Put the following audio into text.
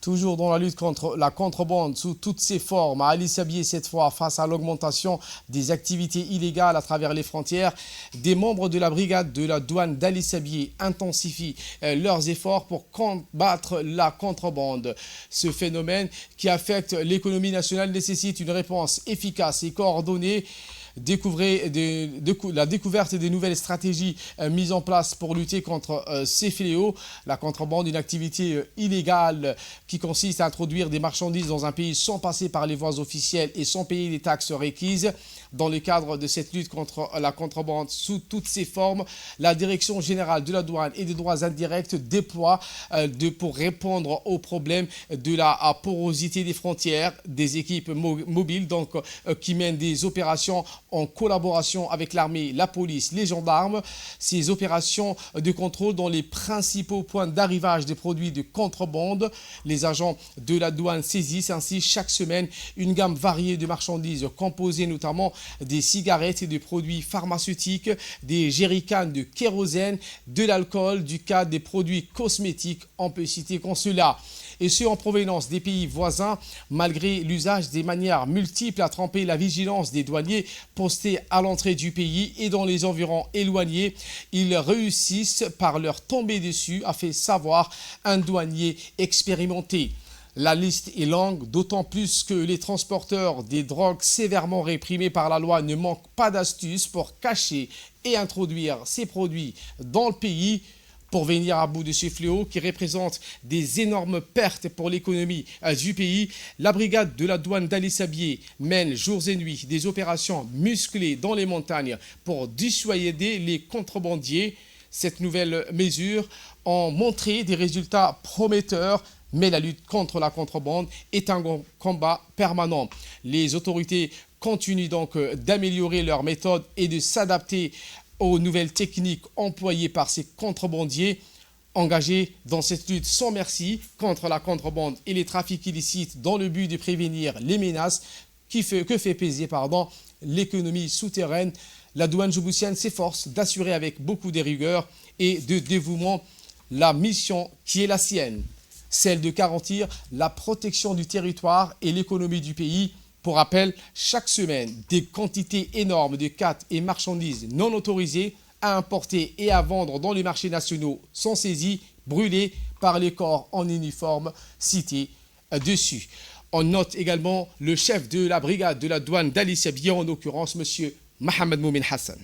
Toujours dans la lutte contre la contrebande sous toutes ses formes, à Ali Sabieh cette fois, face à l'augmentation des activités illégales à travers les frontières, des membres de la brigade de la douane d'Ali Sabieh intensifient leurs efforts pour combattre la contrebande. Ce phénomène qui affecte l'économie nationale nécessite une réponse efficace et coordonnée. Découvrez la découverte des nouvelles stratégies mises en place pour lutter contre ces fléaux. La contrebande, une activité illégale qui consiste à introduire des marchandises dans un pays sans passer par les voies officielles et sans payer les taxes requises. Dans le cadre de cette lutte contre la contrebande sous toutes ses formes, la Direction générale de la douane et des droits indirects déploie pour répondre aux problèmes de la porosité des frontières, des équipes mobiles qui mènent des opérations en collaboration avec l'armée, la police, les gendarmes. Ces opérations de contrôle dans les principaux points d'arrivage des produits de contrebande. Les agents de la douane saisissent ainsi chaque semaine une gamme variée de marchandises composées notamment des cigarettes et des produits pharmaceutiques, des jerrycans de kérosène, de l'alcool, du cas des produits cosmétiques, on peut citer qu'en cela. Et ce en provenance des pays voisins, malgré l'usage des manières multiples à tremper la vigilance des douaniers postés à l'entrée du pays et dans les environs éloignés, ils réussissent par leur tomber dessus, a fait savoir un douanier expérimenté. La liste est longue, d'autant plus que les transporteurs des drogues sévèrement réprimés par la loi ne manquent pas d'astuces pour cacher et introduire ces produits dans le pays. Pour venir à bout de ce fléau qui représente des énormes pertes pour l'économie du pays, la brigade de la douane d'Ali Sabieh mène jours et nuits des opérations musclées dans les montagnes pour dissuader les contrebandiers. Cette nouvelle mesure a montré des résultats prometteurs. Mais la lutte contre la contrebande est un combat permanent. Les autorités continuent donc d'améliorer leurs méthodes et de s'adapter aux nouvelles techniques employées par ces contrebandiers engagés dans cette lutte sans merci contre la contrebande et les trafics illicites dans le but de prévenir les menaces que fait peser l'économie souterraine. La douane djiboutienne s'efforce d'assurer avec beaucoup de rigueur et de dévouement la mission qui est la sienne, celle de garantir la protection du territoire et l'économie du pays. Pour rappel, chaque semaine, des quantités énormes de quat et marchandises non autorisées à importer et à vendre dans les marchés nationaux sont saisies, brûlées par les corps en uniforme cités dessus. On note également le chef de la brigade de la douane d'Ali Sabieh, en l'occurrence M. Mohamed Moumin Hassan.